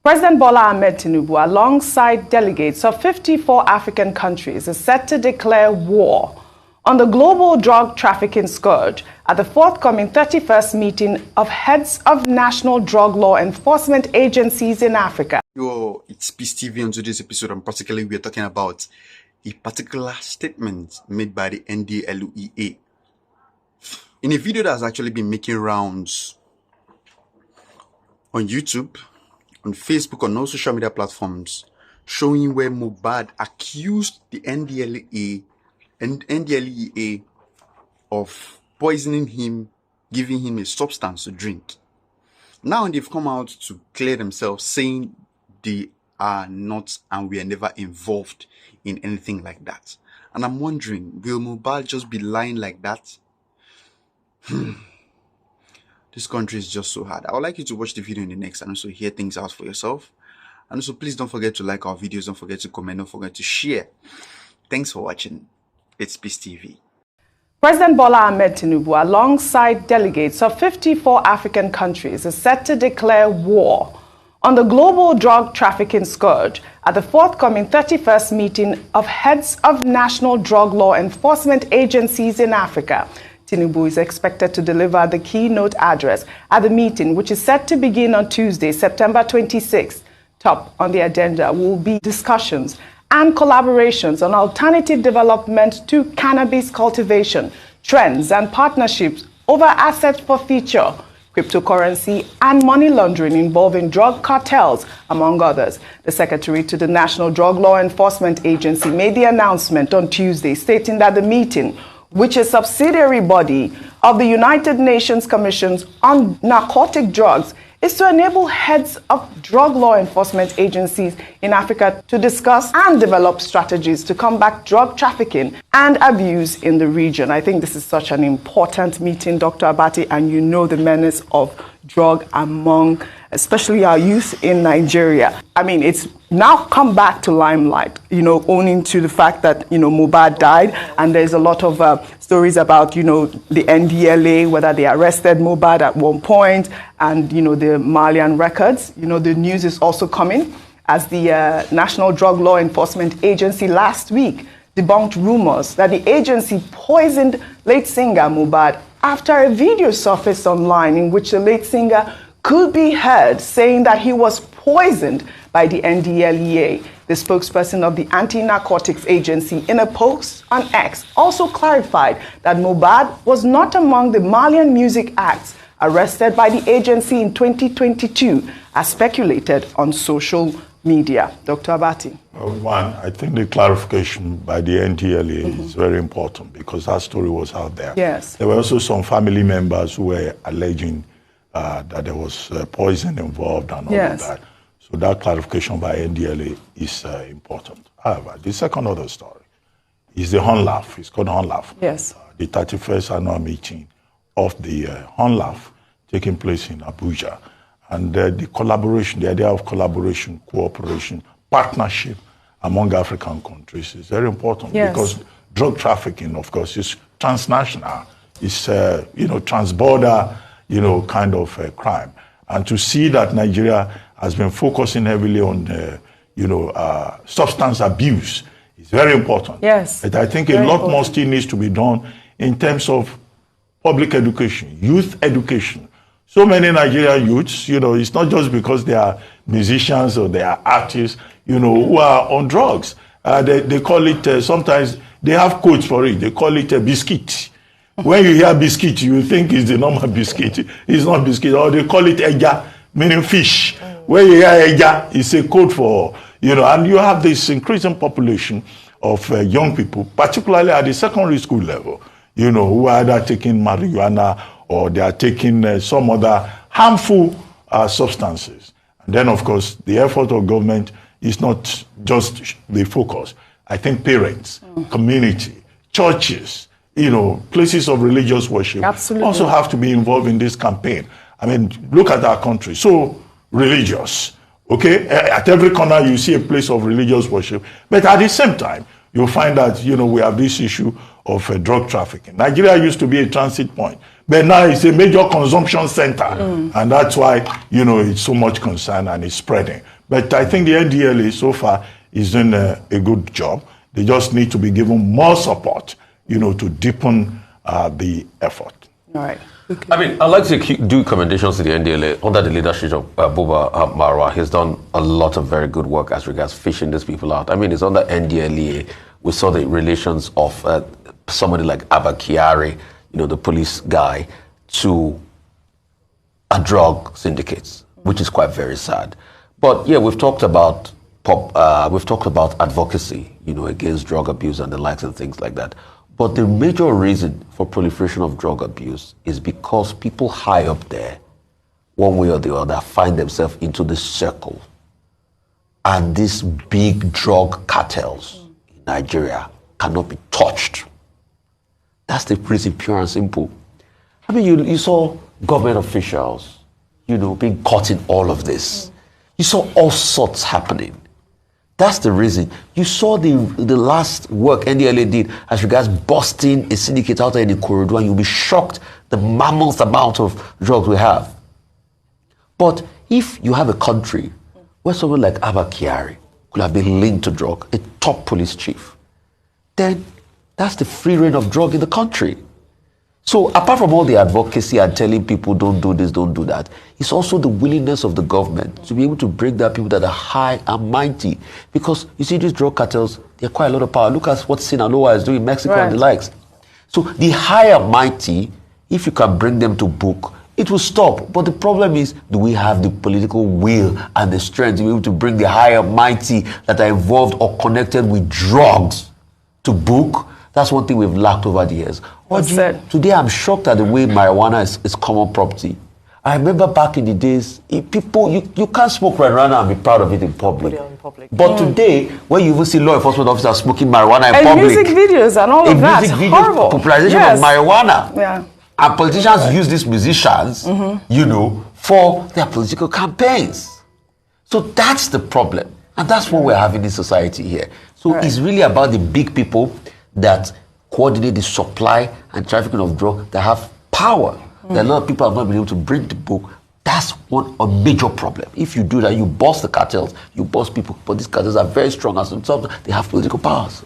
President Bola Ahmed Tinubu, alongside delegates of 54 African countries, is set to declare war on the global drug trafficking scourge at the forthcoming 31st meeting of heads of national drug law enforcement agencies in Africa. Yo, it's Peace TV. On today's episode, particularly we are talking about a particular statement made by the NDLEA in a video that has actually been making rounds on YouTube, on Facebook, on all social media platforms, showing where Mohbad accused the NDLEA of poisoning him, giving him a substance to drink. Now they've come out to clear themselves, saying they are not and we are never involved in anything like that. And I'm wondering, will Mohbad just be lying like that? This country is just so hard. I would like you to watch the video in the next and also hear things out for yourself. And also, please don't forget to like our videos. Don't forget to comment. Don't forget to share. Thanks for watching. It's Peace TV. President Bola Ahmed Tinubu, alongside delegates of 54 African countries, is set to declare war on the global drug trafficking scourge at the forthcoming 31st meeting of heads of national drug law enforcement agencies in Africa. Tinubu is expected to deliver the keynote address at the meeting, which is set to begin on Tuesday, September 26th. Top on the agenda will be discussions and collaborations on alternative development to cannabis cultivation, trends and partnerships over assets for future, cryptocurrency and money laundering involving drug cartels, among others. The Secretary to the National Drug Law Enforcement Agency made the announcement on Tuesday, stating that the meeting, which is a subsidiary body of the United Nations Commissions on Narcotic Drugs, is to enable heads of drug law enforcement agencies in Africa to discuss and develop strategies to combat drug trafficking and abuse in the region. I think this is such an important meeting, Dr. Abati, and you know the menace of drug among especially our youth in Nigeria. I mean, it's now come back to limelight, owing to the fact that, Mohbad died, and there's a lot of stories about, the NDLA, whether they arrested Mohbad at one point, and, the Malian records. The news is also coming as the National Drug Law Enforcement Agency last week debunked rumors that the agency poisoned late singer Mohbad after a video surfaced online in which the late singer could be heard saying that he was poisoned by the NDLEA. The spokesperson of the Anti-Narcotics Agency in a post on X also clarified that Mohbad was not among the Malian music acts arrested by the agency in 2022, as speculated on social media. Dr. Abati. Well, one, I think the clarification by the NDLEA is very important because that story was out there. Yes. There were also some family members who were alleging that there was poison involved and all of that. So that clarification by NDLEA is important. However, the second other story is the HONLAF. It's called HONLAF. Yes. The 31st annual meeting of the HONLAF taking place in Abuja. And the collaboration, the idea of collaboration, cooperation, partnership among African countries is very important because drug trafficking, of course, is transnational. It's, transborder, kind of crime. And to see that Nigeria has been focusing heavily on, substance abuse is very important. Yes. But I think a lot more still needs to be done in terms of public education, youth education. So many Nigerian youths, it's not just because they are musicians or they are artists, who are on drugs. They call it, sometimes they have codes for it. They call it a biscuit. When you hear biscuit, you think it's the normal biscuit. It's not biscuit. Or they call it eja, meaning fish. When you hear eja, it's a code for, and you have this increasing population of young people, particularly at the secondary school level, who are either taking marijuana or they are taking some other harmful substances. And then, of course, the effort of government is not just the focus. I think parents, community, churches, places of religious worship also have to be involved in this campaign. I mean, look at our country, so religious, okay? At every corner you see a place of religious worship, but at the same time, you'll find that, we have this issue of drug trafficking. Nigeria used to be a transit point But now it's a major consumption center. And that's why, you know, it's so much concern and it's spreading. But I think the NDLA so far is doing a good job. They just need to be given more support, you know, to deepen the effort. All right. Okay. I mean, I'd like to do commendations to the NDLA under the leadership of Buba Marwa. He's done a lot of very good work as regards fishing these people out. I mean, it's under NDLA. We saw the relations of somebody like Abba Kyari, you know, the police guy, to a drug syndicates, which is quite very sad. But yeah, we've talked about advocacy, you know, against drug abuse and the likes and things like that. But the major reason for proliferation of drug abuse is because people high up there, one way or the other, find themselves into this circle. And these big drug cartels in Nigeria cannot be touched. That's the reason, pure and simple. I mean, you saw government officials, you know, being caught in all of this. You saw all sorts happening. That's the reason. You saw the last work NDLA did as regards busting a syndicate out there in the corridor, and you'll be shocked the mammoth amount of drugs we have. But if you have a country where someone like Abba Kyari could have been linked to drug, a top police chief, then that's the free reign of drug in the country. So apart from all the advocacy and telling people don't do this, don't do that, it's also the willingness of the government to be able to bring down people that are high and mighty. Because you see these drug cartels, they're quite a lot of power. Look at what Sinaloa is doing in Mexico and the likes. So the high and mighty, if you can bring them to book, it will stop. But the problem is, do we have the political will and the strength to be able to bring the high and mighty that are involved or connected with drugs to book? That's one thing we've lacked over the years. Today, I'm shocked at the way marijuana is common property. I remember back in the days, people, you can't smoke marijuana and be proud of it in public. But today, when you even see law enforcement officers smoking marijuana in public. Music videos and all of that. Music videos, horrible. Popularization of marijuana. Yeah. And politicians use these musicians, you know, for their political campaigns. So that's the problem. And that's what we're having in society here. So it's really about the big people that coordinate the supply and trafficking of drugs that have power. That a lot of people have not been able to bring to book. That's a major problem. If you do that, you bust the cartels, you bust people. But these cartels are very strong, and sometimes they have political powers.